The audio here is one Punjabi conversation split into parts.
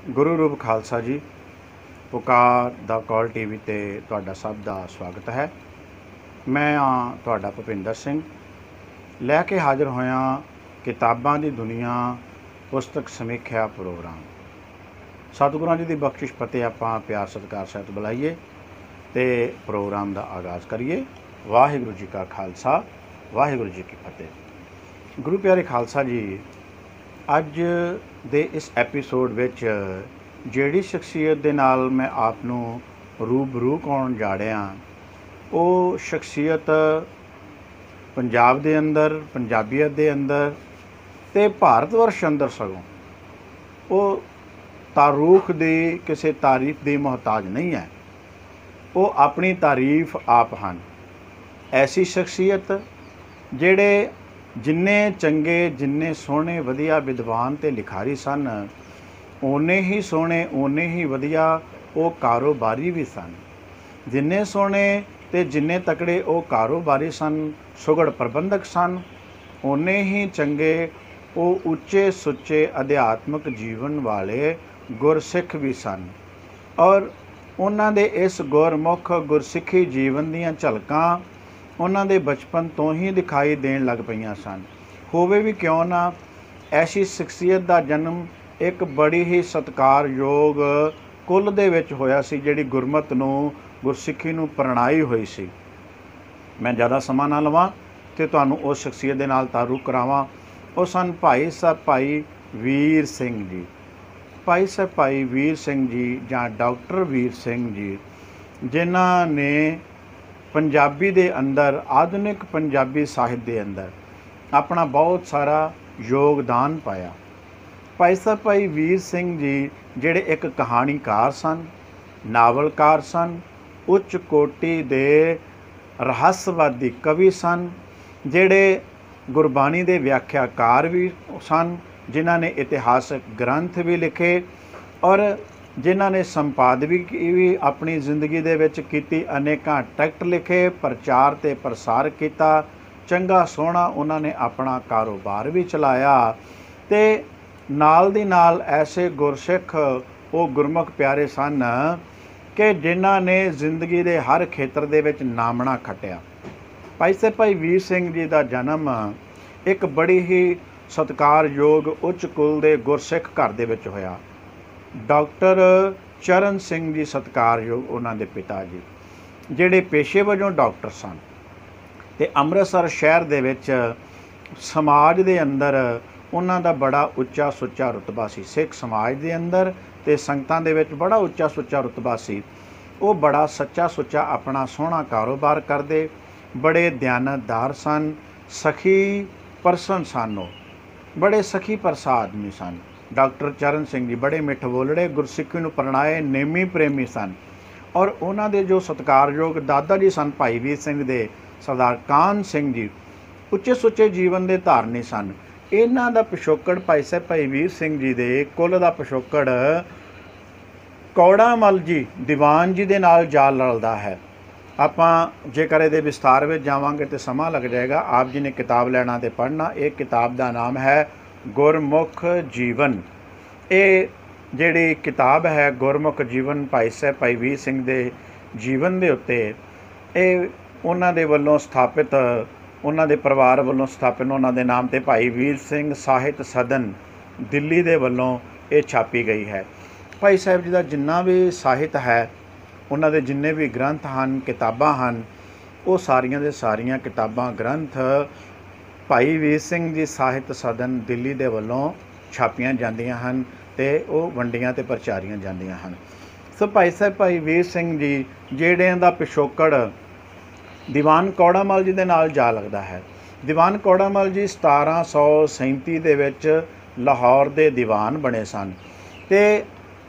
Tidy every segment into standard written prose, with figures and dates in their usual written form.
ਗੁਰੂ ਰੂਪ ਖਾਲਸਾ ਜੀ। ਪੁਕਾਰ ਦਾ ਕਾਲ ਟੀਵੀ ਤੇ ਤੁਹਾਡਾ ਸਭ ਦਾ ਸਵਾਗਤ ਹੈ। ਮੈਂ ਹਾਂ ਤੁਹਾਡਾ ਭੁਪਿੰਦਰ ਸਿੰਘ, ਲੈ ਕੇ ਹਾਜ਼ਰ ਹੋਇਆ ਕਿਤਾਬਾਂ ਦੀ ਦੁਨੀਆ ਪੁਸਤਕ ਸਮੀਖਿਆ ਪ੍ਰੋਗਰਾਮ। ਸਤਿਗੁਰਾਂ ਜੀ ਦੀ ਬਖਸ਼ਿਸ਼ ਫਤਿਹ ਆਪਾਂ ਪਿਆਰ ਸਤਿਕਾਰ ਸਹਿਤ ਬੁਲਾਈਏ ਤੇ ਪ੍ਰੋਗਰਾਮ ਦਾ ਆਗਾਜ਼ ਕਰੀਏ। ਵਾਹਿਗੁਰੂ ਜੀ ਕਾ ਖਾਲਸਾ, ਵਾਹਿਗੁਰੂ ਜੀ ਕੀ ਫਤਿਹ। ਗੁਰੂ ਪਿਆਰੇ ਖਾਲਸਾ ਜੀ, ਅੱਜ ਦੇ ਇਸ ਐਪੀਸੋਡ ਵਿੱਚ ਜਿਹੜੀ ਸ਼ਖਸੀਅਤ ਦੇ ਨਾਲ ਮੈਂ ਆਪ ਨੂੰ ਰੂਬਰੂ ਕਰਾਉਣ ਜਾ ਰਿਹਾ, ਉਹ ਸ਼ਖਸੀਅਤ ਪੰਜਾਬ ਦੇ ਅੰਦਰ, ਪੰਜਾਬੀਅਤ ਦੇ ਅੰਦਰ ਅਤੇ ਭਾਰਤ ਵਰਸ਼ ਅੰਦਰ ਸਗੋਂ ਉਹ ਤਾਰੂਖ ਦੀ ਕਿਸੇ ਤਾਰੀਫ ਦੀ ਮੁਹਤਾਜ ਨਹੀਂ ਹੈ। ਉਹ ਆਪਣੀ ਤਾਰੀਫ ਆਪ ਹਨ। ਐਸੀ ਸ਼ਖਸੀਅਤ ਜਿਹੜੇ ਜਿੰਨੇ ਚੰਗੇ, ਜਿੰਨੇ ਸੋਹਣੇ ਵਧੀਆ ਵਿਦਵਾਨ ਅਤੇ ਲਿਖਾਰੀ ਸਨ, ਓਨੇ ਹੀ ਸੋਹਣੇ, ਓਨੇ ਹੀ ਵਧੀਆ ਉਹ ਕਾਰੋਬਾਰੀ ਵੀ ਸਨ। ਜਿੰਨੇ ਸੋਹਣੇ ਅਤੇ ਜਿੰਨੇ ਤਕੜੇ ਉਹ ਕਾਰੋਬਾਰੀ ਸਨ, ਸੁਘੜ ਪ੍ਰਬੰਧਕ ਸਨ, ਓਨੇ ਹੀ ਚੰਗੇ ਉਹ ਉੱਚੇ ਸੁੱਚੇ ਅਧਿਆਤਮਿਕ ਜੀਵਨ ਵਾਲੇ ਗੁਰਸਿੱਖ ਵੀ ਸਨ। ਔਰ ਉਹਨਾਂ ਦੇ ਇਸ ਗੁਰਮੁਖ ਗੁਰਸਿੱਖੀ ਜੀਵਨ ਦੀਆਂ ਝਲਕਾਂ ਉਹਨਾਂ ਦੇ ਬਚਪਨ ਤੋਂ ਹੀ ਦਿਖਾਈ ਦੇਣ ਲੱਗ ਪਈਆਂ ਸਨ। ਹੋਵੇ ਵੀ ਕਿਉਂ ਨਾ, ਐਸੀ ਸ਼ਖਸੀਅਤ ਦਾ ਜਨਮ ਇੱਕ ਬੜੀ ਹੀ ਸਤਿਕਾਰਯੋਗ ਕੁੱਲ ਦੇ ਵਿੱਚ ਹੋਇਆ ਸੀ, ਜਿਹੜੀ ਗੁਰਮਤ ਨੂੰ, ਗੁਰਸਿੱਖੀ ਨੂੰ ਪ੍ਰਣਾਈ ਹੋਈ ਸੀ। ਮੈਂ ਜ਼ਿਆਦਾ ਸਮਾਂ ਨਾ ਲਵਾਂ ਅਤੇ ਤੁਹਾਨੂੰ ਉਸ ਸ਼ਖਸੀਅਤ ਦੇ ਨਾਲ ਤਾਰੂਕ ਕਰਾਵਾਂ। ਉਹ ਸਨ ਭਾਈ ਸਾਹਿਬ ਭਾਈ ਵੀਰ ਸਿੰਘ ਜੀ। ਭਾਈ ਸਾਹਿਬ ਭਾਈ ਵੀਰ ਸਿੰਘ ਜੀ ਜਾਂ ਡਾਕਟਰ ਵੀਰ ਸਿੰਘ ਜੀ, ਜਿਨ੍ਹਾਂ ਨੇ ਪੰਜਾਬੀ ਦੇ ਅੰਦਰ, ਆਧੁਨਿਕ ਪੰਜਾਬੀ ਸਾਹਿਤ ਦੇ ਅੰਦਰ ਆਪਣਾ ਬਹੁਤ ਸਾਰਾ ਯੋਗਦਾਨ ਪਾਇਆ। ਭਾਈ ਸਾਹਿਬ ਭਾਈ ਵੀਰ ਸਿੰਘ ਜੀ ਜਿਹੜੇ ਇੱਕ ਕਹਾਣੀਕਾਰ ਸਨ, ਨਾਵਲਕਾਰ ਸਨ, ਉੱਚ ਕੋਟੀ ਦੇ ਰਹੱਸਵਾਦੀ ਕਵੀ ਸਨ, ਜਿਹੜੇ ਗੁਰਬਾਣੀ ਦੇ ਵਿਆਖਿਆਕਾਰ ਵੀ ਸਨ, ਜਿਨ੍ਹਾਂ ਨੇ ਇਤਿਹਾਸਕ ਗ੍ਰੰਥ ਵੀ ਲਿਖੇ ਔਰ ਜਿਨ੍ਹਾਂ ਨੇ ਸੰਪਾਦਕੀ ਵੀ ਆਪਣੀ ਜ਼ਿੰਦਗੀ ਦੇ ਵਿੱਚ ਕੀਤੀ। ਅਨੇਕਾਂ ਟੈਕਟ ਲਿਖੇ, ਪ੍ਰਚਾਰ ਅਤੇ ਪ੍ਰਸਾਰ ਕੀਤਾ। ਚੰਗਾ ਸੋਹਣਾ ਉਹਨਾਂ ਨੇ ਆਪਣਾ ਕਾਰੋਬਾਰ ਵੀ ਚਲਾਇਆ ਅਤੇ ਨਾਲ ਦੀ ਨਾਲ ਐਸੇ ਗੁਰਸਿੱਖ ਉਹ ਗੁਰਮੁਖ ਪਿਆਰੇ ਸਨ ਕਿ ਜਿਨ੍ਹਾਂ ਨੇ ਜ਼ਿੰਦਗੀ ਦੇ ਹਰ ਖੇਤਰ ਦੇ ਵਿੱਚ ਨਾਮਣਾ ਖੱਟਿਆ। ਭਾਈ ਸਾਹਿਬ ਭਾਈ ਵੀਰ ਸਿੰਘ ਜੀ ਦਾ ਜਨਮ ਇੱਕ ਬੜੀ ਹੀ ਸਤਿਕਾਰਯੋਗ ਉੱਚ ਕੁਲ ਦੇ ਗੁਰਸਿੱਖ ਘਰ ਦੇ ਵਿੱਚ ਹੋਇਆ। ਡਾਕਟਰ ਚਰਨ ਸਿੰਘ ਜੀ ਸਤਿਕਾਰਯੋਗ ਉਹਨਾਂ ਦੇ ਪਿਤਾ ਜੀ, ਜਿਹੜੇ ਪੇਸ਼ੇ ਵਜੋਂ ਡਾਕਟਰ ਸਨ ਅਤੇ ਅੰਮ੍ਰਿਤਸਰ ਸ਼ਹਿਰ ਦੇ ਵਿੱਚ ਸਮਾਜ ਦੇ ਅੰਦਰ ਉਹਨਾਂ ਦਾ ਬੜਾ ਉੱਚਾ ਸੁੱਚਾ ਰੁਤਬਾ ਸੀ। ਸਿੱਖ ਸਮਾਜ ਦੇ ਅੰਦਰ ਅਤੇ ਸੰਗਤਾਂ ਦੇ ਵਿੱਚ ਬੜਾ ਉੱਚਾ ਸੁੱਚਾ ਰੁਤਬਾ ਸੀ। ਉਹ ਬੜਾ ਸੱਚਾ ਸੁੱਚਾ ਆਪਣਾ ਸੋਹਣਾ ਕਾਰੋਬਾਰ ਕਰਦੇ, ਬੜੇ ਦਿਆਨਤਦਾਰ ਸਨ, ਸਖੀ ਪਰਸਨ ਸਨ। ਉਹ ਬੜੇ ਸਖੀ ਪਰਸਾ ਆਦਮੀ ਸਨ। ਡਾਕਟਰ ਚਰਨ ਸਿੰਘ ਜੀ ਬੜੇ ਮਿੱਠ ਬੋਲੜੇ, ਗੁਰਸਿੱਖੀ ਨੂੰ ਪ੍ਰਣਾਏ ਨੇਮੀ ਪ੍ਰੇਮੀ ਸਨ। ਔਰ ਉਹਨਾਂ ਦੇ ਜੋ ਸਤਿਕਾਰਯੋਗ ਦਾਦਾ ਜੀ ਸਨ ਭਾਈ ਵੀਰ ਸਿੰਘ ਦੇ, ਸਰਦਾਰ ਕਾਹਨ ਸਿੰਘ ਜੀ, ਉੱਚੇ ਸੁੱਚੇ ਜੀਵਨ ਦੇ ਧਾਰਨੀ ਸਨ। ਇਹਨਾਂ ਦਾ ਪਿਛੋਕੜ ਭਾਈ ਸਾਹਿਬ ਭਾਈ ਵੀਰ ਸਿੰਘ ਜੀ ਦੇ ਕੁੱਲ ਦਾ ਪਿਛੋਕੜ ਕੌੜਾ ਮੱਲ ਜੀ ਦੀਵਾਨ ਜੀ ਦੇ ਨਾਲ ਜਾ ਰਲਦਾ ਹੈ। ਆਪਾਂ ਜੇਕਰ ਇਹਦੇ ਵਿਸਤਾਰ ਵਿੱਚ ਜਾਵਾਂਗੇ ਤਾਂ ਸਮਾਂ ਲੱਗ ਜਾਏਗਾ। ਆਪ ਜੀ ਨੇ ਕਿਤਾਬ ਲੈਣਾ ਅਤੇ ਪੜ੍ਹਨਾ। ਇਹ ਕਿਤਾਬ ਦਾ ਨਾਮ ਹੈ ਗੁਰਮੁਖ ਜੀਵਨ। ਇਹ ਜਿਹੜੀ ਕਿਤਾਬ ਹੈ ਗੁਰਮੁਖ ਜੀਵਨ, ਭਾਈ ਸਾਹਿਬ ਭਾਈ ਵੀਰ ਸਿੰਘ ਦੇ ਜੀਵਨ ਦੇ ਉੱਤੇ, ਇਹ ਉਹਨਾਂ ਦੇ ਵੱਲੋਂ ਸਥਾਪਿਤ, ਉਹਨਾਂ ਦੇ ਪਰਿਵਾਰ ਵੱਲੋਂ ਸਥਾਪਿਤ, ਉਹਨਾਂ ਦੇ ਨਾਮ 'ਤੇ ਭਾਈ ਵੀਰ ਸਿੰਘ ਸਾਹਿਤ ਸਦਨ ਦਿੱਲੀ ਦੇ ਵੱਲੋਂ ਇਹ ਛਾਪੀ ਗਈ ਹੈ। ਭਾਈ ਸਾਹਿਬ ਜੀ ਦਾ ਜਿੰਨਾ ਵੀ ਸਾਹਿਤ ਹੈ, ਉਹਨਾਂ ਦੇ ਜਿੰਨੇ ਵੀ ਗ੍ਰੰਥ ਹਨ, ਕਿਤਾਬਾਂ ਹਨ, ਉਹ ਸਾਰੀਆਂ ਦੇ ਸਾਰੀਆਂ ਕਿਤਾਬਾਂ ਗ੍ਰੰਥ ਭਾਈ ਵੀਰ ਸਿੰਘ ਜੀ ਸਾਹਿਤ ਸਦਨ ਦਿੱਲੀ ਦੇ ਵੱਲੋਂ ਛਾਪੀਆਂ ਜਾਂਦੀਆਂ ਹਨ ਅਤੇ ਉਹ ਵੰਡੀਆਂ ਅਤੇ ਪ੍ਰਚਾਰੀਆਂ ਜਾਂਦੀਆਂ ਹਨ। ਸੋ ਭਾਈ ਸਾਹਿਬ ਭਾਈ ਵੀਰ ਸਿੰਘ ਜੀ ਜਿਹੜਿਆਂ ਦਾ ਪਿਛੋਕੜ ਦੀਵਾਨ ਕੌੜਾ ਮੱਲ ਜੀ ਦੇ ਨਾਲ ਜਾ ਲੱਗਦਾ ਹੈ। ਦੀਵਾਨ ਕੌੜਾ ਮੱਲ ਜੀ 1737 ਦੇ ਵਿੱਚ ਲਾਹੌਰ ਦੇ ਦੀਵਾਨ ਬਣੇ ਸਨ ਅਤੇ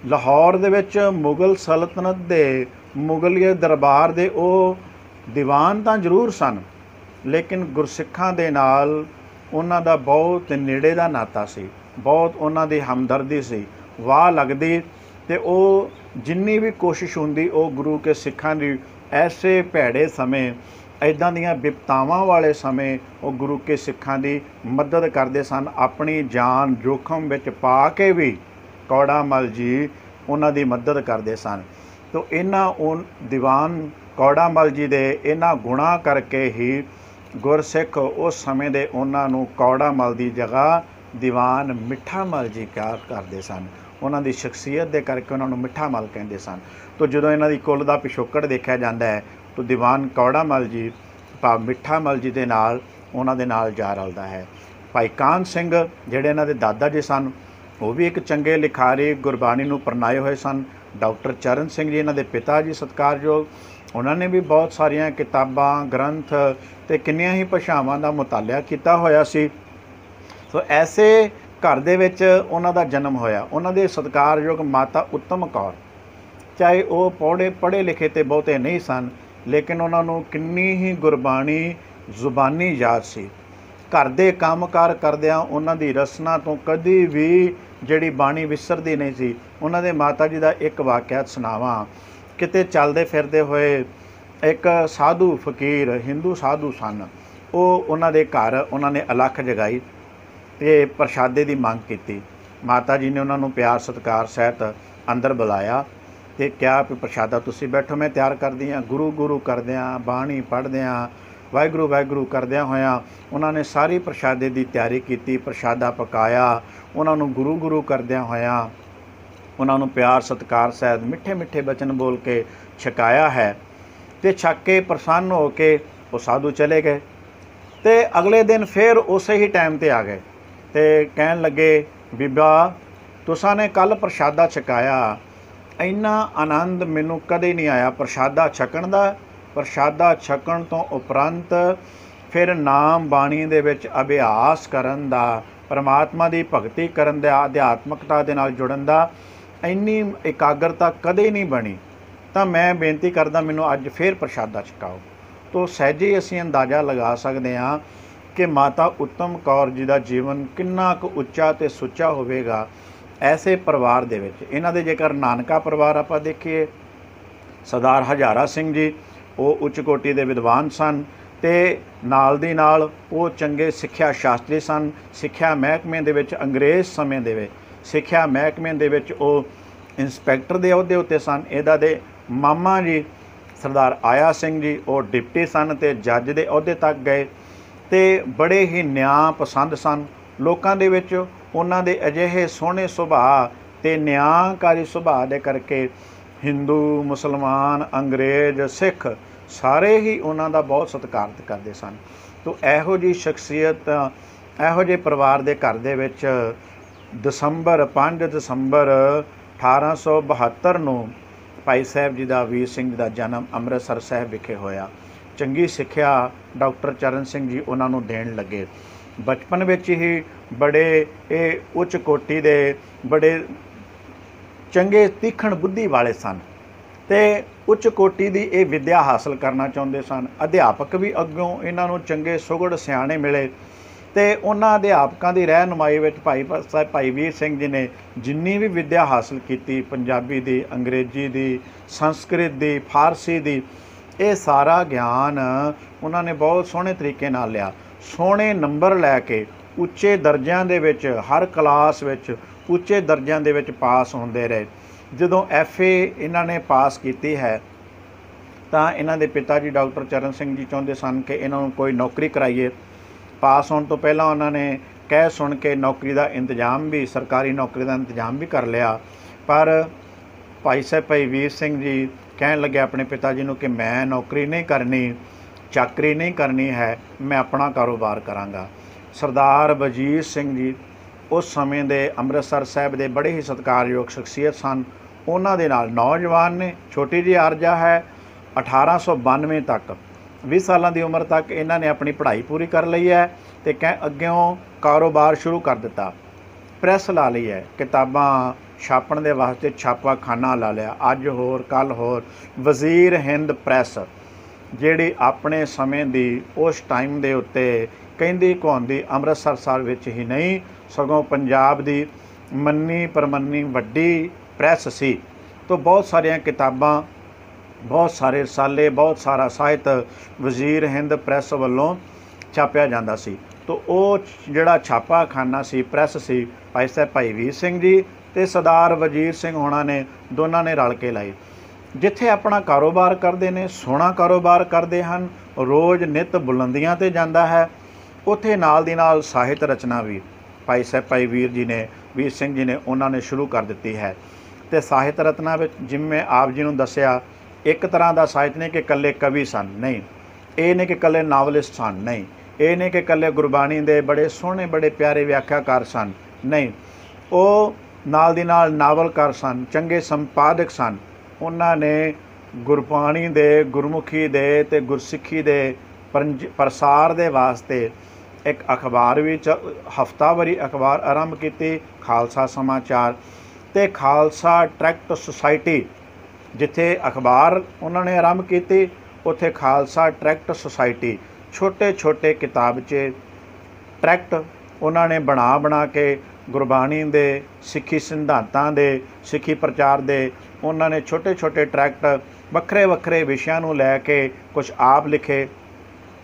ਲਾਹੌਰ ਦੇ ਵਿੱਚ ਮੁਗਲ ਸਲਤਨਤ ਦੇ, ਮੁਗਲੀਏ ਦਰਬਾਰ ਦੇ ਉਹ ਦੀਵਾਨ ਤਾਂ ਜ਼ਰੂਰ ਸਨ, ਲੇਕਿਨ ਗੁਰਸਿੱਖਾਂ ਦੇ ਨਾਲ ਉਹਨਾਂ ਦਾ ਬਹੁਤ ਨੇੜੇ ਦਾ ਨਾਤਾ ਸੀ, ਬਹੁਤ ਉਹਨਾਂ ਦੀ ਹਮਦਰਦੀ ਸੀ, ਵਾਹ ਲੱਗਦੀ ਅਤੇ ਉਹ ਜਿੰਨੀ ਵੀ ਕੋਸ਼ਿਸ਼ ਹੁੰਦੀ ਉਹ ਗੁਰੂ ਕੇ ਸਿੱਖਾਂ ਦੀ ਐਸੇ ਭੈੜੇ ਸਮੇਂ, ਇੱਦਾਂ ਦੀਆਂ ਵਿਪਤਾਵਾਂ ਵਾਲੇ ਸਮੇਂ ਉਹ ਗੁਰੂ ਕੇ ਸਿੱਖਾਂ ਦੀ ਮਦਦ ਕਰਦੇ ਸਨ। ਆਪਣੀ ਜਾਨ ਜੋਖਮ ਵਿੱਚ ਪਾ ਕੇ ਵੀ ਕੌੜਾ ਮੱਲ ਜੀ ਉਹਨਾਂ ਦੀ ਮਦਦ ਕਰਦੇ ਸਨ। ਤੋ ਦੀਵਾਨ ਕੌੜਾ ਮੱਲ ਜੀ ਦੇ ਇਹਨਾਂ ਗੁਣਾਂ ਕਰਕੇ ਹੀ ਗੁਰਸਿੱਖ ਉਸ ਸਮੇਂ ਦੇ ਉਹਨਾਂ ਨੂੰ ਕੌੜਾ ਮੱਲ ਦੀ ਜਗ੍ਹਾ ਦੀਵਾਨ ਮਿੱਠਾ ਮੱਲ ਜੀ ਕਰਦੇ ਸਨ। ਉਹਨਾਂ ਦੀ ਸ਼ਖਸੀਅਤ ਦੇ ਕਰਕੇ ਉਹਨਾਂ ਨੂੰ ਮਿੱਠਾ ਮੱਲ ਕਹਿੰਦੇ ਸਨ। ਤੋ ਜਦੋਂ ਇਹਨਾਂ ਦੀ ਕੁੱਲ ਦਾ ਪਿਛੋਕੜ ਦੇਖਿਆ ਜਾਂਦਾ ਹੈ ਤਾਂ ਦੀਵਾਨ ਕੌੜਾ ਮੱਲ ਜੀ ਭਾਵ ਮਿੱਠਾ ਮੱਲ ਜੀ ਦੇ ਨਾਲ ਉਹਨਾਂ ਦੇ ਨਾਲ ਜਾ ਰਲਦਾ ਹੈ। ਭਾਈ ਕਾਹਨ ਸਿੰਘ ਜਿਹੜੇ ਇਹਨਾਂ ਦੇ ਦਾਦਾ ਜੀ ਸਨ, ਉਹ ਵੀ ਇੱਕ ਚੰਗੇ ਲਿਖਾਰੀ, ਗੁਰਬਾਣੀ ਨੂੰ ਪਰਨਾਏ ਹੋਏ ਸਨ। ਡਾਕਟਰ ਚਰਨ ਸਿੰਘ ਜੀ ਇਹਨਾਂ ਦੇ ਪਿਤਾ ਜੀ ਸਤਿਕਾਰਯੋਗ, ਉਹਨਾਂ ਨੇ ਵੀ ਬਹੁਤ ਸਾਰੀਆਂ ਕਿਤਾਬਾਂ, ਗ੍ਰੰਥ ਅਤੇ ਕਿੰਨੀਆਂ ਹੀ ਭਾਸ਼ਾਵਾਂ ਦਾ ਮੁਤਾਲਿਆ ਕੀਤਾ ਹੋਇਆ ਸੀ। ਸੋ ਐਸੇ ਘਰ ਦੇ ਵਿੱਚ ਉਹਨਾਂ ਦਾ ਜਨਮ ਹੋਇਆ। ਉਹਨਾਂ ਦੇ ਸਤਿਕਾਰਯੋਗ ਮਾਤਾ ਉੱਤਮ ਕੌਰ, ਚਾਹੇ ਉਹ ਪੜ੍ਹੇ ਲਿਖੇ ਤੇ ਬਹੁਤੇ ਨਹੀਂ ਸਨ, ਲੇਕਿਨ ਉਹਨਾਂ ਨੂੰ ਕਿੰਨੀ ਹੀ ਗੁਰਬਾਣੀ ਜ਼ੁਬਾਨੀ ਯਾਦ ਸੀ। ਘਰ ਦੇ ਕੰਮਕਾਰ ਕਰਦਿਆਂ ਉਹਨਾਂ ਦੀ ਰਸਨਾ ਤੋਂ ਕਦੀ ਵੀ ਜਿਹੜੀ ਬਾਣੀ ਵਿਸਰਦੀ ਨਹੀਂ ਸੀ। ਉਹਨਾਂ ਦੇ ਮਾਤਾ ਜੀ ਦਾ ਇੱਕ ਵਾਕਿਆ ਸੁਣਾਵਾਂ। ਕਿਤੇ ਚੱਲਦੇ ਫਿਰਦੇ ਹੋਏ ਇੱਕ ਸਾਧੂ ਫਕੀਰ, ਹਿੰਦੂ ਸਾਧੂ ਸਨ, ਉਹ ਉਹਨਾਂ ਦੇ ਘਰ ਉਹਨਾਂ ਨੇ ਅਲੱਖ ਜਗਾਈ ਅਤੇ ਪ੍ਰਸ਼ਾਦੇ ਦੀ ਮੰਗ ਕੀਤੀ। ਮਾਤਾ ਜੀ ਨੇ ਉਹਨਾਂ ਨੂੰ ਪਿਆਰ ਸਤਿਕਾਰ ਸਹਿਤ ਅੰਦਰ ਬੁਲਾਇਆ ਅਤੇ ਕਿਹਾ ਵੀ ਪ੍ਰਸ਼ਾਦਾ ਤੁਸੀਂ ਬੈਠੋ, ਮੈਂ ਤਿਆਰ ਕਰਦੀ ਹਾਂ। ਗੁਰੂ ਕਰਦਿਆਂ, ਬਾਣੀ ਪੜ੍ਹਦਿਆਂ, ਵਾਹਿਗੁਰੂ ਵਾਹਿਗੁਰੂ ਕਰਦਿਆਂ ਹੋਇਆਂ ਉਹਨਾਂ ਨੇ ਸਾਰੀ ਪ੍ਰਸ਼ਾਦੇ ਦੀ ਤਿਆਰੀ ਕੀਤੀ। ਪ੍ਰਸ਼ਾਦਾ ਪਕਾਇਆ, ਉਹਨਾਂ ਨੂੰ ਗੁਰੂ ਕਰਦਿਆਂ ਹੋਇਆਂ ਉਹਨਾਂ ਨੂੰ ਪਿਆਰ ਸਤਿਕਾਰ ਸਹਿਤ ਮਿੱਠੇ ਮਿੱਠੇ ਬਚਨ ਬੋਲ ਕੇ ਛਕਾਇਆ ਹੈ। ਅਤੇ ਛਕ ਕੇ ਪ੍ਰਸੰਨ ਹੋ ਕੇ ਉਹ ਸਾਧੂ ਚਲੇ ਗਏ। ਅਤੇ ਅਗਲੇ ਦਿਨ ਫਿਰ ਉਸੇ ਹੀ ਟਾਈਮ 'ਤੇ ਆ ਗਏ ਅਤੇ ਕਹਿਣ ਲੱਗੇ, ਬੀਬਾ ਤੁਸਾਂ ਨੇ ਕੱਲ੍ਹ ਪ੍ਰਸ਼ਾਦਾ ਛਕਾਇਆ, ਇੰਨਾ ਆਨੰਦ ਮੈਨੂੰ ਕਦੇ ਨਹੀਂ ਆਇਆ ਪ੍ਰਸ਼ਾਦਾ ਛਕਣ ਦਾ। ਪ੍ਰਸ਼ਾਦਾ ਛਕਣ ਤੋਂ ਉਪਰੰਤ ਫਿਰ ਨਾਮ ਬਾਣੀ ਦੇ ਵਿੱਚ ਅਭਿਆਸ ਕਰਨ ਦਾ, ਪਰਮਾਤਮਾ ਦੀ ਭਗਤੀ ਕਰਨ ਦਾ, ਅਧਿਆਤਮਕਤਾ ਦੇ ਨਾਲ ਜੁੜਨ ਦਾ ਇੰਨੀ ਇਕਾਗਰਤਾ ਕਦੇ ਨਹੀਂ ਬਣੀ। ਤਾਂ ਮੈਂ ਬੇਨਤੀ ਕਰਦਾ, ਮੈਨੂੰ ਅੱਜ ਫਿਰ ਪ੍ਰਸ਼ਾਦਾ ਛਕਾਓ। ਤੋ ਸਹਿਜੇ ਅਸੀਂ ਅੰਦਾਜ਼ਾ ਲਗਾ ਸਕਦੇ ਹਾਂ ਕਿ ਮਾਤਾ ਉੱਤਮ ਕੌਰ ਜੀ ਦਾ ਜੀਵਨ ਕਿੰਨਾ ਕੁ ਉੱਚਾ ਅਤੇ ਸੁੱਚਾ ਹੋਵੇਗਾ ਐਸੇ ਪਰਿਵਾਰ ਦੇ ਵਿੱਚ। ਇਹਨਾਂ ਦੇ ਜੇਕਰ ਨਾਨਕਾ ਪਰਿਵਾਰ ਆਪਾਂ ਦੇਖੀਏ, ਸਰਦਾਰ ਹਜ਼ਾਰਾ ਸਿੰਘ ਜੀ ਉਹ ਉੱਚ ਕੋਟੀ ਦੇ ਵਿਦਵਾਨ ਸਨ ਅਤੇ ਨਾਲ ਦੀ ਨਾਲ ਉਹ ਚੰਗੇ ਸਿੱਖਿਆ ਸ਼ਾਸਤਰੀ ਸਨ। ਸਿੱਖਿਆ ਮਹਿਕਮੇ ਦੇ ਵਿੱਚ ਅੰਗਰੇਜ਼ ਸਮੇਂ ਦੇ ਵਿੱਚ ਸਿੱਖਿਆ ਮਹਿਕਮੇ ਦੇ ਵਿੱਚ ਉਹ ਇੰਸਪੈਕਟਰ ਦੇ ਅਹੁਦੇ ਉੱਤੇ ਸਨ। ਇਹਦਾ ਦੇ ਮਾਮਾ ਜੀ ਸਰਦਾਰ ਆਇਆ ਸਿੰਘ ਜੀ ਉਹ ਡਿਪਟੀ ਸਨ ਅਤੇ ਜੱਜ ਦੇ ਅਹੁਦੇ ਤੱਕ ਗਏ ਅਤੇ ਬੜੇ ਹੀ ਨਿਆਂ ਪਸੰਦ ਸਨ। ਲੋਕਾਂ ਦੇ ਵਿੱਚ ਉਹਨਾਂ ਦੇ ਅਜਿਹੇ ਸੋਹਣੇ ਸੁਭਾਅ ਅਤੇ ਨਿਆਂਕਾਰੀ ਸੁਭਾਅ ਦੇ ਕਰਕੇ ਹਿੰਦੂ, ਮੁਸਲਮਾਨ, ਅੰਗਰੇਜ਼, ਸਿੱਖ ਸਾਰੇ ਹੀ ਉਹਨਾਂ ਦਾ ਬਹੁਤ ਸਤਿਕਾਰ ਕਰਦੇ ਸਨ। ਤੋ ਇਹੋ ਜਿਹੀ ਸ਼ਖਸੀਅਤ, ਇਹੋ ਜਿਹੇ ਪਰਿਵਾਰ ਦੇ ਘਰ ਦੇ ਵਿੱਚ 5 ਦਸੰਬਰ 1872 ਨੂੰ ਭਾਈ ਸਾਹਿਬ ਜੀ ਦਾ, ਵੀਰ ਸਿੰਘ ਜੀ ਦਾ ਜਨਮ ਅੰਮ੍ਰਿਤਸਰ ਸਾਹਿਬ ਵਿਖੇ ਹੋਇਆ। ਚੰਗੀ ਸਿੱਖਿਆ ਡਾਕਟਰ ਚਰਨ ਸਿੰਘ ਜੀ ਉਹਨਾਂ ਨੂੰ ਦੇਣ ਲੱਗੇ। ਬਚਪਨ ਵਿੱਚ ਹੀ ਬੜੇ ਇਹ ਉੱਚ ਕੋਟੀ ਦੇ, ਬੜੇ ਚੰਗੇ ਤੀਖਣ ਬੁੱਧੀ ਵਾਲੇ ਸਨ ਅਤੇ ਉੱਚ ਕੋਟੀ ਦੀ ਇਹ ਵਿੱਦਿਆ ਹਾਸਲ ਕਰਨਾ ਚਾਹੁੰਦੇ ਸਨ। ਅਧਿਆਪਕ ਵੀ ਅੱਗੋਂ ਇਹਨਾਂ ਨੂੰ ਚੰਗੇ ਸੁਘੜ ਸਿਆਣੇ ਮਿਲੇ ਅਤੇ ਉਹਨਾਂ ਅਧਿਆਪਕਾਂ ਦੀ ਰਹਿਨੁਮਾਈ ਵਿੱਚ ਭਾਈ ਵੀਰ ਸਿੰਘ ਜੀ ਨੇ ਜਿੰਨੀ ਵੀ ਵਿੱਦਿਆ ਹਾਸਲ ਕੀਤੀ, ਪੰਜਾਬੀ ਦੀ, ਅੰਗਰੇਜ਼ੀ ਦੀ, ਸੰਸਕ੍ਰਿਤ ਦੀ, ਫਾਰਸੀ ਦੀ, ਇਹ ਸਾਰਾ ਗਿਆਨ ਉਹਨਾਂ ਨੇ ਬਹੁਤ ਸੋਹਣੇ ਤਰੀਕੇ ਨਾਲ ਲਿਆ। ਸੋਹਣੇ ਨੰਬਰ ਲੈ ਕੇ ਉੱਚੇ ਦਰਜਿਆਂ ਦੇ ਵਿੱਚ, ਹਰ ਕਲਾਸ ਵਿੱਚ ਉੱਚੇ ਦਰਜਿਆਂ ਦੇ ਵਿੱਚ ਪਾਸ ਹੁੰਦੇ ਰਹੇ। ਜਦੋਂ FA ਇਹਨਾਂ ਨੇ ਪਾਸ ਕੀਤੀ ਹੈ ਤਾਂ ਇਹਨਾਂ ਦੇ ਪਿਤਾ ਜੀ ਡਾਕਟਰ ਚਰਨ ਸਿੰਘ ਜੀ ਚਾਹੁੰਦੇ ਸਨ ਕਿ ਇਹਨਾਂ ਨੂੰ ਕੋਈ ਨੌਕਰੀ ਕਰਾਈਏ। ਪਾਸ ਹੋਣ ਤੋਂ ਪਹਿਲਾਂ ਉਹਨਾਂ ਨੇ ਕਹਿ ਸੁਣ ਕੇ ਨੌਕਰੀ ਦਾ ਇੰਤਜ਼ਾਮ ਵੀ, ਸਰਕਾਰੀ ਨੌਕਰੀ ਦਾ ਇੰਤਜ਼ਾਮ ਵੀ ਕਰ ਲਿਆ। ਪਰ ਭਾਈ ਵੀਰ ਸਿੰਘ ਜੀ ਕਹਿਣ ਲੱਗੇ ਆਪਣੇ ਪਿਤਾ ਜੀ ਨੂੰ ਕਿ ਮੈਂ ਨੌਕਰੀ ਨਹੀਂ ਕਰਨੀ, ਚਾਕਰੀ ਨਹੀਂ ਕਰਨੀ ਹੈ, ਮੈਂ ਆਪਣਾ ਕਾਰੋਬਾਰ ਕਰਾਂਗਾ। ਸਰਦਾਰ ਵਜੀਦ ਸਿੰਘ ਜੀ ਉਸ ਸਮੇਂ ਦੇ ਅੰਮ੍ਰਿਤਸਰ ਸਾਹਿਬ ਦੇ ਬੜੇ ਹੀ ਸਤਿਕਾਰਯੋਗ ਸ਼ਖਸੀਅਤ ਸਨ। ਉਹਨਾਂ ਦੇ ਨਾਲ ਨੌਜਵਾਨ ਨੇ, ਛੋਟੀ ਜਿਹੀ ਆਰਜ਼ਾ ਹੈ। 1892 ਤੱਕ 20 ਸਾਲਾਂ ਦੀ ਉਮਰ ਤੱਕ ਇਹਨਾਂ ਨੇ ਆਪਣੀ ਪੜ੍ਹਾਈ ਪੂਰੀ ਕਰ ਲਈ ਹੈ ਅਤੇ ਅੱਗਿਓਂ ਕਾਰੋਬਾਰ ਸ਼ੁਰੂ ਕਰ ਦਿੱਤਾ। ਪ੍ਰੈਸ ਲਾ ਲਈ ਹੈ, ਕਿਤਾਬਾਂ ਛਾਪਣ ਦੇ ਵਾਸਤੇ ਛਾਪਾਖਾਨਾ ਲਾ ਲਿਆ। ਅੱਜ ਹੋਰ ਕੱਲ੍ਹ ਹੋਰ। ਵਜ਼ੀਰ ਹਿੰਦ ਪ੍ਰੈਸ ਜਿਹੜੀ ਆਪਣੇ ਸਮੇਂ ਦੀ, ਉਸ ਟਾਈਮ ਦੇ ਉੱਤੇ ਕਹਿੰਦੀ ਕਹਾਉਂਦੀ ਅੰਮ੍ਰਿਤਸਰ ਸਾਹਿਬ ਵਿੱਚ ਹੀ ਨਹੀਂ ਸਗੋਂ ਪੰਜਾਬ ਦੀ ਮੰਨੀ ਪ੍ਰਮੰਨੀ ਵੱਡੀ ਪ੍ਰੈਸ ਸੀ। ਤੋਂ ਬਹੁਤ ਸਾਰੀਆਂ ਕਿਤਾਬਾਂ, ਬਹੁਤ ਸਾਰੇ ਰਸਾਲੇ, ਬਹੁਤ ਸਾਰਾ ਸਾਹਿਤ ਵਜ਼ੀਰ ਹਿੰਦ ਪ੍ਰੈਸ ਵੱਲੋਂ ਛਾਪਿਆ ਜਾਂਦਾ ਸੀ। ਤੋ ਉਹ ਜਿਹੜਾ ਛਾਪਾਖਾਨਾ ਸੀ, ਪ੍ਰੈਸ ਸੀ, ਭਾਈ ਵੀਰ ਸਿੰਘ ਜੀ ਤੇ ਸਰਦਾਰ ਵਜੀਰ ਸਿੰਘ ਹੋਣਾ ਨੇ, ਦੋਨਾਂ ਨੇ ਰਲ ਕੇ ਲਾਈ। ਜਿੱਥੇ ਆਪਣਾ ਕਾਰੋਬਾਰ ਕਰਦੇ ਨੇ, ਸੋਹਣਾ ਕਾਰੋਬਾਰ ਕਰਦੇ ਹਨ, ਰੋਜ਼ ਨਿੱਤ ਬੁਲੰਦੀਆਂ ਤੇ ਜਾਂਦਾ ਹੈ, ਉੱਥੇ ਨਾਲ ਦੀ ਨਾਲ ਸਾਹਿਤ ਰਚਨਾ ਵੀ ਭਾਈ ਸਾਹਿਬ ਭਾਈ ਵੀਰ ਸਿੰਘ ਜੀ ਨੇ ਉਹਨਾਂ ਨੇ ਸ਼ੁਰੂ ਕਰ ਦਿੱਤੀ ਹੈ। ਤੇ ਸਾਹਿਤ ਰਚਨਾ ਵਿੱਚ ਜਿਵੇਂ ਆਪ ਜੀ ਨੂੰ ਦੱਸਿਆ, ਇੱਕ ਤਰ੍ਹਾਂ ਦਾ ਸਾਹਿਤ ਨਹੀਂ ਕਿ ਇਕੱਲੇ ਕਵੀ ਸਨ, ਨਹੀਂ। ਇਹ ਨਹੀਂ ਕਿ ਇਕੱਲੇ ਨਾਵਲਿਸਟ ਸਨ, ਨਹੀਂ। ਇਹ ਨਹੀਂ ਕਿ ਇਕੱਲੇ ਗੁਰਬਾਣੀ ਦੇ ਬੜੇ ਸੋਹਣੇ ਬੜੇ ਪਿਆਰੇ ਵਿਆਖਿਆਕਾਰ ਸਨ, ਨਹੀਂ। ਉਹ ਨਾਲ ਦੀ ਨਾਲ ਨਾਵਲਕਾਰ ਸਨ, ਚੰਗੇ ਸੰਪਾਦਕ ਸਨ। ਉਹਨਾਂ ਨੇ ਗੁਰਬਾਣੀ ਦੇ, ਗੁਰਮੁਖੀ ਦੇ ਤੇ ਗੁਰਸਿੱਖੀ ਦੇ ਪ੍ਰਸਾਰ ਦੇ ਵਾਸਤੇ ਇੱਕ ਅਖਬਾਰ ਵੀ ਹਫ਼ਤਾਵਾਰੀ ਅਖਬਾਰ ਆਰੰਭ ਕੀਤੀ, ਖਾਲਸਾ ਸਮਾਚਾਰ, ਤੇ ਖਾਲਸਾ ਟਰੈਕਟ ਸੁਸਾਇਟੀ। ਜਿੱਥੇ ਅਖਬਾਰ ਉਹਨਾਂ ਨੇ ਆਰੰਭ ਕੀਤੀ, ਉੱਥੇ ਖਾਲਸਾ ਟਰੈਕਟ ਸੁਸਾਇਟੀ ਛੋਟੇ ਛੋਟੇ ਕਿਤਾਬਚੇ ਟਰੈਕਟ ਉਹਨਾਂ ਨੇ ਬਣਾ ਕੇ ਗੁਰਬਾਣੀ ਦੇ, ਸਿੱਖੀ ਸਿਧਾਂਤਾਂ ਦੇ, ਸਿੱਖੀ ਪ੍ਰਚਾਰ ਦੇ ਉਹਨਾਂ ਨੇ ਛੋਟੇ ਛੋਟੇ ਟਰੈਕਟ ਵੱਖਰੇ ਵੱਖਰੇ ਵਿਸ਼ਿਆਂ ਨੂੰ ਲੈ ਕੇ ਕੁਛ ਆਪ ਲਿਖੇ,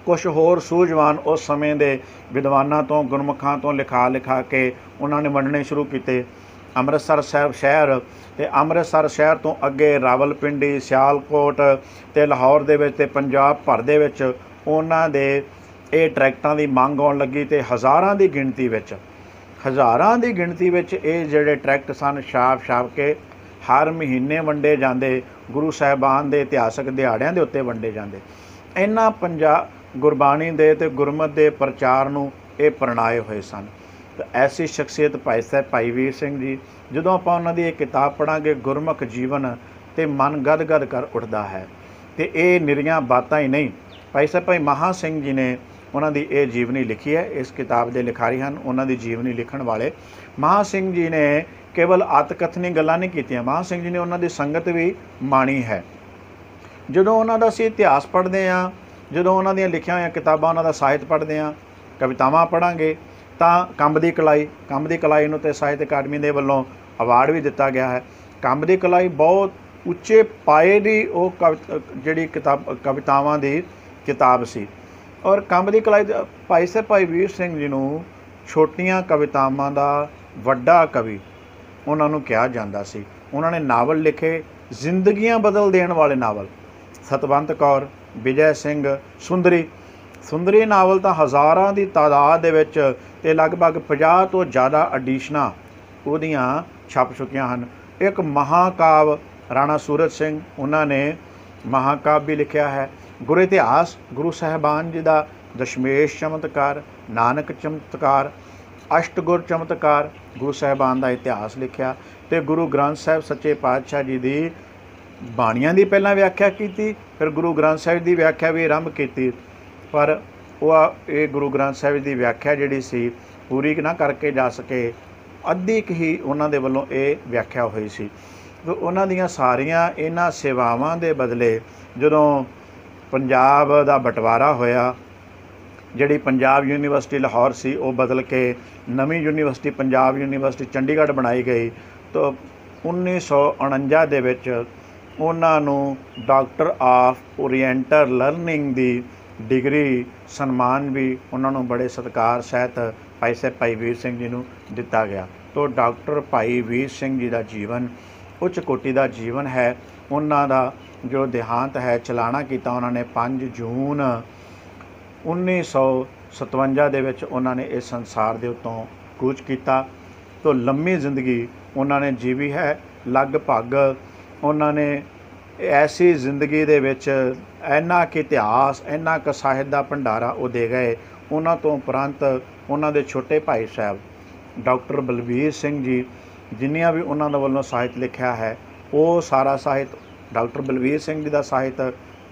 ਕੁਛ ਹੋਰ ਸੂਝਵਾਨ ਉਸ ਸਮੇਂ ਦੇ ਵਿਦਵਾਨਾਂ ਤੋਂ, ਗੁਰਮੁਖਾਂ ਤੋਂ ਲਿਖਾ ਕੇ ਉਹਨਾਂ ਨੇ ਵੰਡਣੇ ਸ਼ੁਰੂ ਕੀਤੇ। ਅੰਮ੍ਰਿਤਸਰ ਸਾਹਿਬ ਸ਼ਹਿਰ ਤੇ ਅੰਮ੍ਰਿਤਸਰ ਸ਼ਹਿਰ ਤੋਂ ਅੱਗੇ ਰਾਵਲਪਿੰਡੀ, ਸਿਆਲਕੋਟ ਤੇ ਲਾਹੌਰ ਦੇ ਵਿੱਚ ਤੇ ਪੰਜਾਬ ਭਰ ਦੇ ਵਿੱਚ ਉਹਨਾਂ ਦੇ ਇਹ ਟਰੈਕਟਾਂ ਦੀ ਮੰਗ ਆਉਣ ਲੱਗੀ ਤੇ ਹਜ਼ਾਰਾਂ ਦੀ ਗਿਣਤੀ ਵਿੱਚ ਇਹ ਜਿਹੜੇ ਟਰੈਕਟ ਸਨ ਛਾਪ ਕੇ ਹਰ ਮਹੀਨੇ ਵੰਡੇ ਜਾਂਦੇ, ਗੁਰੂ ਸਾਹਿਬਾਨ ਦੇ ਇਤਿਹਾਸਕ ਦਿਹਾੜਿਆਂ ਦੇ ਉੱਤੇ ਵੰਡੇ ਜਾਂਦੇ। ਇਹਨਾਂ ਗੁਰਬਾਣੀ ਦੇ ਤੇ ਗੁਰਮਤਿ ਦੇ ਪ੍ਰਚਾਰ ਨੂੰ ਇਹ ਪ੍ਰਣਾਏ ਹੋਏ ਸਨ। ਤਾਂ ਐਸੀ ਸ਼ਖਸੀਅਤ ਭਾਈ ਸਾਹਿਬ ਭਾਈ ਵੀਰ ਸਿੰਘ ਜੀ, ਜਦੋਂ ਆਪਾਂ ਉਹਨਾਂ ਦੀ ਇਹ ਕਿਤਾਬ ਪੜ੍ਹਾਂਗੇ ਗੁਰਮੁਖ ਜੀਵਨ, ਤੇ ਮਨ ਗਦ ਕਰ ਉੱਠਦਾ ਹੈ। ਤੇ ਇਹ ਨਿਰੀਆਂ ਬਾਤਾਂ ਹੀ ਨਹੀਂ, ਭਾਈ ਸਾਹਿਬ ਭਾਈ ਮਹਾਂ ਸਿੰਘ ਜੀ ਨੇ ਉਹਨਾਂ ਦੀ ਇਹ ਜੀਵਨੀ ਲਿਖੀ ਹੈ। ਇਸ ਕਿਤਾਬ ਦੇ ਲਿਖਾਰੀ ਹਨ ਉਹਨਾਂ ਦੀ ਜੀਵਨੀ ਲਿਖਣ ਵਾਲੇ। ਮਹਾਂ ਸਿੰਘ ਜੀ ਨੇ ਕੇਵਲ ਆਤਕਥਨੀ ਗੱਲਾਂ ਨਹੀਂ ਕੀਤੀਆਂ, ਮਹਾਂ ਸਿੰਘ ਜੀ ਨੇ ਉਹਨਾਂ ਦੀ ਸੰਗਤ ਵੀ ਮਾਣੀ ਹੈ। ਜਦੋਂ ਉਹਨਾਂ ਦਾ ਅਸੀਂ ਇਤਿਹਾਸ ਪੜ੍ਹਦੇ ਹਾਂ, ਜਦੋਂ ਉਹਨਾਂ ਦੀਆਂ ਲਿਖੀਆਂ ਹੋਈਆਂ ਕਿਤਾਬਾਂ, ਉਹਨਾਂ ਦਾ ਸਾਹਿਤ ਪੜ੍ਹਦੇ ਹਾਂ, ਕਵਿਤਾਵਾਂ ਪੜ੍ਹਾਂਗੇ, ਤਾਂ ਕੰਬ ਦੀ ਕਲਾਈ ਨੂੰ ਤੇ ਸਾਹਿਤ ਅਕਾਡਮੀ ਦੇ ਵੱਲੋਂ ਅਵਾਰਡ ਵੀ ਦਿੱਤਾ ਗਿਆ ਹੈ। ਕੰਬ ਦੀ ਕਲਾਈ ਬਹੁਤ ਉੱਚੇ ਪਾਏ ਦੀ ਉਹ ਜਿਹੜੀ ਕਵਿਤਾਵਾਂ ਦੀ ਕਿਤਾਬ ਸੀ। ਔਰ ਕੰਬ ਦੀ ਕਲਾਈ ਭਾਈ ਸਾਹਿਬ ਭਾਈ ਵੀਰ ਸਿੰਘ ਜੀ ਨੂੰ ਛੋਟੀਆਂ ਕਵਿਤਾਵਾਂ ਦਾ ਵੱਡਾ ਕਵੀ ਉਹਨਾਂ ਨੂੰ ਕਿਹਾ ਜਾਂਦਾ ਸੀ। ਉਹਨਾਂ ਨੇ ਨਾਵਲ ਲਿਖੇ, ਜ਼ਿੰਦਗੀਆਂ ਬਦਲ ਦੇਣ ਵਾਲੇ ਨਾਵਲ। ਸਤਵੰਤ ਕੌਰ, ਵਿਜੈ ਸਿੰਘ, ਸੁੰਦਰੀ ਨਾਵਲ ਤਾਂ ਹਜ਼ਾਰਾਂ ਦੀ ਤਾਦਾਦ ਦੇ ਵਿੱਚ ਤੇ ਲਗਭਗ 50 ਤੋਂ ਜ਼ਿਆਦਾ ਐਡੀਸ਼ਨਾਂ ਉਹਦੀਆਂ ਛਪ ਚੁੱਕੀਆਂ ਹਨ। ਇੱਕ ਮਹਾਕਾਵ ਰਾਣਾ ਸੂਰਤ ਸਿੰਘ, ਉਹਨਾਂ ਨੇ ਮਹਾਕਾਵ ਵੀ ਲਿਖਿਆ ਹੈ। ਗੁਰ ਇਤਿਹਾਸ, ਗੁਰੂ ਸਾਹਿਬਾਨ ਜੀ ਦਾ ਦਸ਼ਮੇਸ਼ ਚਮਤਕਾਰ, ਨਾਨਕ ਚਮਤਕਾਰ, ਅਸ਼ਟਗੁਰ ਚਮਤਕਾਰ, ਗੁਰੂ ਸਾਹਿਬਾਨ ਦਾ ਇਤਿਹਾਸ ਲਿਖਿਆ। ਤੇ ਗੁਰੂ ਗ੍ਰੰਥ ਸਾਹਿਬ ਸੱਚੇ ਪਾਤਸ਼ਾਹ ਜੀ ਦੀ ਬਾਣੀਆਂ ਦੀ ਪਹਿਲਾਂ ਵਿਆਖਿਆ ਕੀਤੀ, ਫਿਰ ਗੁਰੂ ਗ੍ਰੰਥ ਸਾਹਿਬ ਦੀ ਵਿਆਖਿਆ ਵੀ ਆਰੰਭ ਕੀਤੀ। ਪਰ ਇਹ ਗੁਰੂ ਗ੍ਰੰਥ ਸਾਹਿਬ ਦੀ ਵਿਆਖਿਆ ਜਿਹੜੀ ਸੀ ਪੂਰੀ ਨਾ ਕਰਕੇ ਜਾ ਸਕੇ, ਅੱਧੀ ਕੁ ਹੀ ਉਹਨਾਂ ਦੇ ਵੱਲੋਂ ਇਹ ਵਿਆਖਿਆ ਹੋਈ ਸੀ। ਉਹਨਾਂ ਦੀਆਂ ਸਾਰੀਆਂ ਇਹਨਾਂ ਸੇਵਾਵਾਂ ਦੇ ਬਦਲੇ ਜਦੋਂ ਪੰਜਾਬ ਦਾ ਬਟਵਾਰਾ ਹੋਇਆ, ਜਿਹੜੀ ਪੰਜਾਬ ਯੂਨੀਵਰਸਿਟੀ ਲਾਹੌਰ ਸੀ ਉਹ ਬਦਲ ਕੇ ਨਵੀਂ ਯੂਨੀਵਰਸਿਟੀ ਪੰਜਾਬ ਯੂਨੀਵਰਸਿਟੀ ਚੰਡੀਗੜ੍ਹ ਬਣਾਈ ਗਈ। ਤਾਂ 1949 ਦੇ ਵਿੱਚ ਉਹਨਾਂ ਨੂੰ doctor of oriental learning the degree, ਸਨਮਾਨ ਵੀ ਉਹਨਾਂ ਨੂੰ ਬੜੇ ਸਤਿਕਾਰ ਸਹਿਤ ਭਾਈ ਸਾਹਿਬ ਭਾਈ ਵੀਰ ਸਿੰਘ ਜੀ ਨੂੰ ਦਿੱਤਾ ਗਿਆ। ਤਾਂ ਡਾਕਟਰ ਭਾਈ ਵੀਰ ਸਿੰਘ ਜੀ ਦਾ ਜੀਵਨ ਉੱਚ ਕੋਟੀ ਦਾ ਜੀਵਨ ਹੈ। ਉਹਨਾਂ ਦਾ ਜੋ ਦੇਹਾਂਤ ਹੈ, ਚਲਾਣਾ ਕੀਤਾ ਉਹਨਾਂ ਨੇ 5 ਜੂਨ 1957 ਦੇ ਵਿੱਚ ਉਹਨਾਂ ਨੇ ਇਸ ਸੰਸਾਰ ਦੇ ਉੱਤੋਂ ਕੂਚ ਕੀਤਾ। ਤਾਂ ਲੰਮੀ ਜ਼ਿੰਦਗੀ ਉਹਨਾਂ ਨੇ ਜੀਵੀ ਹੈ। ਲਗਭਗ ਉਹਨਾਂ ਨੇ ਐਸੀ ਜ਼ਿੰਦਗੀ ਦੇ ਵਿੱਚ ਇੰਨਾ ਕੁ ਇਤਿਹਾਸ, ਇੰਨਾ ਕੁ ਸਾਹਿਤ ਦਾ ਭੰਡਾਰਾ ਉਹ ਦੇ ਗਏ। ਉਹਨਾਂ ਤੋਂ ਉਪਰੰਤ ਉਹਨਾਂ ਦੇ ਛੋਟੇ ਭਾਈ ਸਾਹਿਬ ਡਾਕਟਰ ਬਲਵੀਰ ਸਿੰਘ ਜੀ, ਜਿੰਨੀਆਂ ਵੀ ਉਹਨਾਂ ਦੇ ਵੱਲੋਂ ਸਾਹਿਤ ਲਿਖਿਆ ਹੈ, ਉਹ ਸਾਰਾ ਸਾਹਿਤ ਡਾਕਟਰ ਬਲਵੀਰ ਸਿੰਘ ਜੀ ਦਾ ਸਾਹਿਤ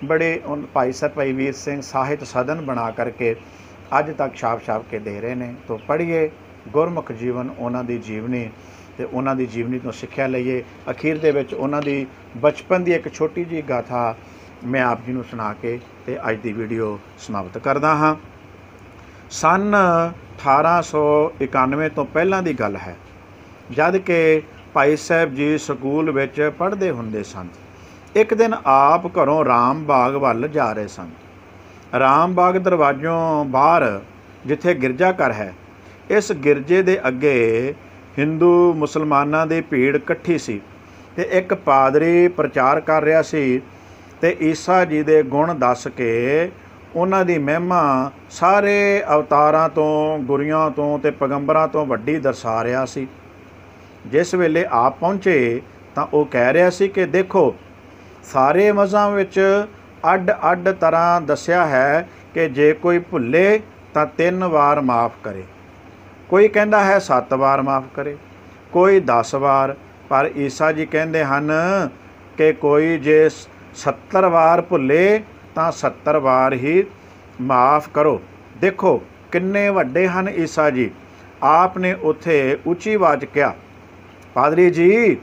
ਬੜੇ ਭਾਈ ਸਾਹਿਬ ਭਾਈ ਵੀਰ ਸਿੰਘ ਸਾਹਿਤ ਸਦਨ ਬਣਾ ਕਰਕੇ ਅੱਜ ਤੱਕ ਛਾਪ ਕੇ ਦੇ ਰਹੇ ਨੇ। ਤਾਂ ਪੜ੍ਹੀਏ ਗੁਰਮੁਖ ਜੀਵਨ, ਉਹਨਾਂ ਦੀ ਜੀਵਨੀ, ਅਤੇ ਉਹਨਾਂ ਦੀ ਜੀਵਨੀ ਤੋਂ ਸਿੱਖਿਆ ਲਈਏ। ਅਖੀਰ ਦੇ ਵਿੱਚ ਉਹਨਾਂ ਦੀ ਬਚਪਨ ਦੀ ਇੱਕ ਛੋਟੀ ਜਿਹੀ ਗਾਥਾ ਮੈਂ ਆਪ ਜੀ ਨੂੰ ਸੁਣਾ ਕੇ ਤੇ ਅੱਜ ਦੀ ਵੀਡੀਓ ਸਮਾਪਤ ਕਰਦਾ ਹਾਂ। ਸੰਨ 1891 ਤੋਂ ਪਹਿਲਾਂ ਦੀ ਗੱਲ ਹੈ, ਜਦ ਕਿ ਭਾਈ ਸਾਹਿਬ ਜੀ ਸਕੂਲ ਵਿੱਚ ਪੜ੍ਹਦੇ ਹੁੰਦੇ ਸਨ। ਇੱਕ ਦਿਨ ਆਪ ਘਰੋਂ ਰਾਮ ਬਾਗ ਵੱਲ ਜਾ ਰਹੇ ਸਨ। ਰਾਮ ਬਾਗ ਦਰਵਾਜ਼ੋਂ ਬਾਹਰ ਜਿੱਥੇ ਗਿਰਜਾ ਘਰ ਹੈ, ਇਸ ਗਿਰਜੇ ਦੇ ਅੱਗੇ ਹਿੰਦੂ ਮੁਸਲਮਾਨਾਂ ਦੀ ਭੀੜ ਇਕੱਠੀ ਸੀ ਤੇ ਇੱਕ ਪਾਦਰੀ ਪ੍ਰਚਾਰ ਕਰ ਰਿਹਾ ਸੀ ਤੇ ਈਸਾ ਜੀ ਦੇ ਗੁਣ ਦੱਸ ਕੇ ਉਹਨਾਂ ਦੀ ਮਹਿਮਾ ਸਾਰੇ ਅਵਤਾਰਾਂ ਤੋਂ, ਗੁਰੀਆਂ ਤੋਂ ਤੇ ਪੈਗੰਬਰਾਂ ਤੋਂ ਵੱਡੀ ਦਰਸਾ ਰਿਹਾ ਸੀ। ਜਿਸ ਵੇਲੇ ਆਪ ਪਹੁੰਚੇ ਤਾਂ ਉਹ ਕਹਿ ਰਿਹਾ ਸੀ ਕਿ ਦੇਖੋ, ਸਾਰੇ ਮਜ਼ਾਂ ਵਿੱਚ ਅੱਡ-ਅੱਡ ਤਰ੍ਹਾਂ ਦੱਸਿਆ ਹੈ ਕਿ ਜੇ ਕੋਈ ਭੁੱਲੇ ਤਾਂ 3 ਵਾਰ ਮਾफ़ ਕਰੇ, ਕੋਈ ਕਹਿੰਦਾ ਹੈ 7 ਵਾਰ ਮਾफ़ ਕਰੇ, ਕੋਈ 10 ਵਾਰ, ਪਰ ਈਸਾ ਜੀ ਕਹਿੰਦੇ ਹਨ ਕਿ ਕੋਈ ਜੇ 70 ਵਾਰ ਭੁੱਲੇ ਤਾਂ 70 ਵਾਰ ਹੀ ਮਾफ़ ਕਰੋ। ਦੇਖੋ ਕਿੰਨੇ ਵੱਡੇ ਹਨ ਈਸਾ ਜੀ। ਆਪ ਨੇ ਉੱਥੇ ਉੱਚੀ ਆਵਾਜ਼ ਕਿਹਾ, ਪਾਦਰੀ ਜੀ,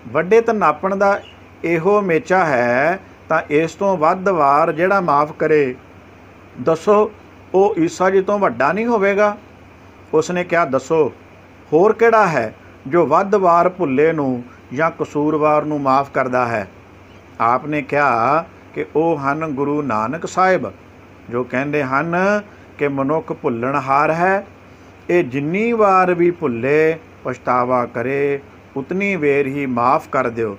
ਵੱਡੇ ਤਾਂ ਨਾਪਣ ਦਾ ਇਹੋ ਮੇਚਾ ਹੈ, ਤਾਂ ਇਸ ਤੋਂ ਵੱਧ ਵਾਰ ਜਿਹੜਾ ਮਾफ़ ਕਰੇ, ਦੱਸੋ ਉਹ ਈਸਾ ਜੀ ਤੋਂ ਵੱਡਾ ਨਹੀਂ ਹੋਵੇਗਾ? ਉਸਨੇ ਕਿਹਾ, ਦੱਸੋ ਹੋਰ ਕਿਹੜਾ ਹੈ ਜੋ ਵੱਧ ਵਾਰ ਭੁੱਲੇ ਨੂੰ ਜਾਂ ਕਸੂਰਵਾਰ ਨੂੰ ਮਾफ़ ਕਰਦਾ ਹੈ? ਆਪ ਨੇ ਕਿਹਾ ਕਿ ਉਹ ਹਨ ਗੁਰੂ ਨਾਨਕ ਸਾਹਿਬ, ਜੋ ਕਹਿੰਦੇ ਹਨ ਕਿ ਮਨੁੱਖ ਭੁੱਲਣਹਾਰ ਹੈ। ਇਹ ਜਿੰਨੀ ਵਾਰ ਵੀ ਭੁੱਲੇ ਪਛਤਾਵਾ ਕਰੇ, ਉਤਨੀ ਵੇਰ ਹੀ ਮਾफ़ ਕਰ ਦਿਓ,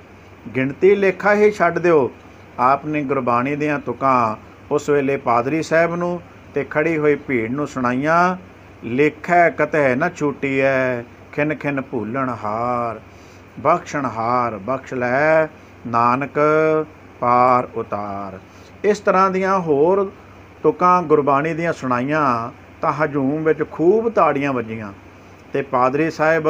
ਗਿਣਤੀ ਲੇਖਾ ਹੀ ਛੱਡ ਦਿਓ। ਆਪ ਨੇ ਗੁਰਬਾਣੀ ਦੀਆਂ ਤੁਕਾਂ ਉਸ ਵੇਲੇ ਪਾਦਰੀ ਸਾਹਿਬ ਨੂੰ ਤੇ ਖੜੀ ਹੋਈ ਭੀੜ ਨੂੰ ਸੁਣਾਈਆਂ। ਲੇਖੈ ਕਤਹਿ ਨ ਛੂਟੀਐ, ਖਿਨ ਖਿਨ ਭੂਲਣਹਾਰ, ਬਖਸ਼ਣਹਾਰ ਬਖਸ਼ ਲੈ, ਨਾਨਕ ਪਾਰ ਉਤਾਰ। ਇਸ ਤਰ੍ਹਾਂ ਦੀਆਂ ਹੋਰ ਤੁਕਾਂ ਗੁਰਬਾਣੀ ਦੀਆਂ ਸੁਣਾਈਆਂ ਤਾਂ ਹਜੂਮ ਵਿੱਚ ਖੂਬ ਤਾੜੀਆਂ ਵੱਜੀਆਂ ਤੇ ਪਾਦਰੀ ਸਾਹਿਬ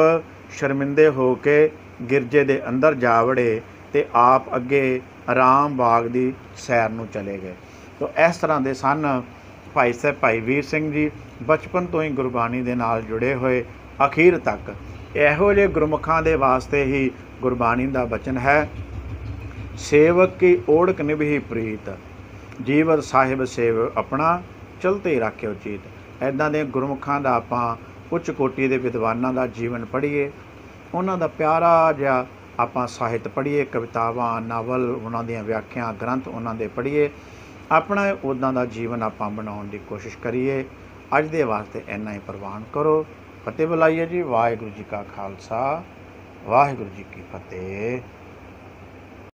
ਸ਼ਰਮਿੰਦੇ ਹੋ ਕੇ ਗਿਰਜੇ ਦੇ ਅੰਦਰ ਜਾ ਵੜੇ ਤੇ ਆਪ ਅੱਗੇ ਆਰਾਮ ਬਾਗ ਦੀ ਸੈਰ ਨੂੰ ਚਲੇ ਗਏ। ਤੋ ਇਸ ਤਰ੍ਹਾਂ ਦੇ ਸਨ ਭਾਈ ਸਾਹਿਬ ਭਾਈ ਵੀਰ ਸਿੰਘ ਜੀ, ਬਚਪਨ ਤੋਂ ਹੀ ਗੁਰਬਾਣੀ ਦੇ ਨਾਲ ਜੁੜੇ ਹੋਏ ਅਖੀਰ ਤੱਕ। ਇਹੋ ਜਿਹੇ ਗੁਰਮੁਖਾਂ ਦੇ ਵਾਸਤੇ ਹੀ ਗੁਰਬਾਣੀ ਦਾ ਬਚਨ ਹੈ, ਸੇਵਕ ਕੀ ਓੜਕ ਨਿਭੀ ਪ੍ਰੀਤ, ਜੀਵਤ ਸਾਹਿਬ ਸੇਵ ਆਪਣਾ, ਚਲਤੇ ਰਾਖਿਓ ਚੀਤ। ਇੱਦਾਂ ਦੇ ਗੁਰਮੁਖਾਂ ਦਾ ਆਪਾਂ ਉੱਚ ਕੋਟੀ ਦੇ ਵਿਦਵਾਨਾਂ ਦਾ ਜੀਵਨ ਪੜ੍ਹੀਏ, ਉਹਨਾਂ ਦਾ ਪਿਆਰਾ ਜਿਹਾ ਆਪਾਂ ਸਾਹਿਤ ਪੜ੍ਹੀਏ, ਕਵਿਤਾਵਾਂ, ਨਾਵਲ, ਉਹਨਾਂ ਦੀਆਂ ਵਿਆਖਿਆ, ਗ੍ਰੰਥ ਉਹਨਾਂ ਦੇ ਪੜ੍ਹੀਏ, ਆਪਣਾ ਉੱਦਾਂ ਦਾ ਜੀਵਨ ਆਪਾਂ ਬਣਾਉਣ ਦੀ ਕੋਸ਼ਿਸ਼ ਕਰੀਏ। ਅੱਜ ਦੇ ਵਾਸਤੇ ਇੰਨਾ ਹੀ ਪ੍ਰਵਾਨ ਕਰੋ। ਫਤਿਹ ਬੁਲਾਈਏ ਜੀ। ਵਾਹਿਗੁਰੂ ਜੀ ਕਾ ਖਾਲਸਾ, ਵਾਹਿਗੁਰੂ ਜੀ ਕੀ ਫਤਿਹ।